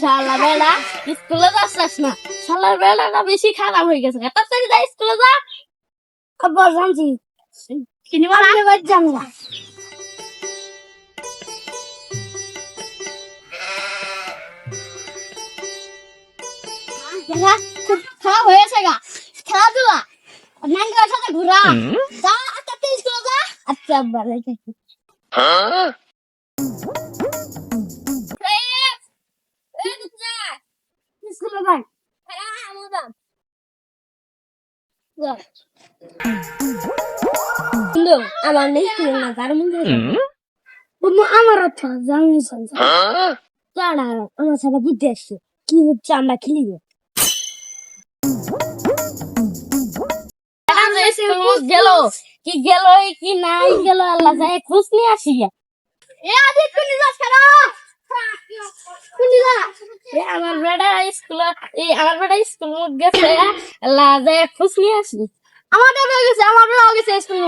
শালা বেলা স্কুলে যাচ্ছিস না, শালার বেলাটা বেশি খারাপ হয়ে গেছে। তাড়াতাড়ি যা স্কুলে যা। আব্বা জানছি কিনিবা না? আমি এবার যাবো না। দেখা খুব খারাপ হয়েছে গা, খেলাধুলা নাঙ্গের সাথে ঘোরা। যা তাড়াতাড়ি স্কুলে যা। আচ্ছা আব্বা যাইতেছি। স্কুলে যাই। হ্যাঁ আমি যাম। বন্ধু আমার নেই স্কুলে না তার মধ্যে বন্ধু আমার অর্থ জানি জানা আমার সাথে বুঝতে আসছে কি হচ্ছে আমরা খেলিব। গেল কি গেল কি নাই গেল আল্লাহ যায় খোঁজ নিয়ে আসি। আমার বেটা স্কুল গেছে, আল্লাহ যায় খোঁজ নিয়ে আসি। আমার বেড়া গেছে স্কুল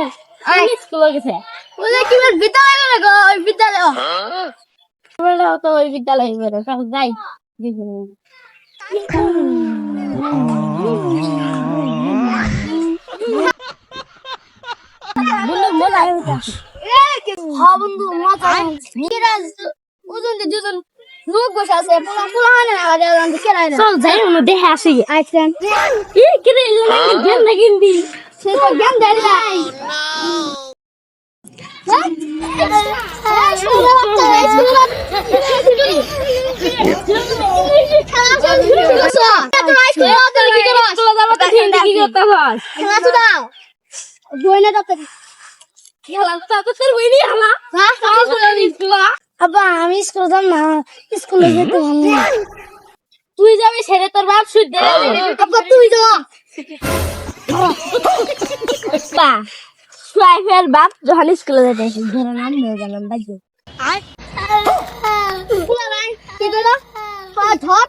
স্কুল গেছে ওই কি বিদ্যালয় গেল ওই বিদ্যালয় বেটাও তো ওই বিদ্যালয়ে বেরো সব যাই। বন্ধু মজা হইতা হ্যাঁ বন্ধু মজা ওজন দুজন লোক বসে আছে পোলা পোলা হয় না কেরাই না চল যাই আমরা দেখে আসি। আচ্ছা কি রে গেম না কিনবি? সে তো জ্ঞান দেয় নাই আব্বা আমি স্কুলে যাব না স্কুলে যেতে ভালো না তুই যাবি ছেড়ে তোর বাপ সুদ দে। আব্বা তুই যা সোয়াইফের বাপ যখন স্কুলে যেতে ধরে নাম নিয়ে গেলাম বাইক। কি করো ধর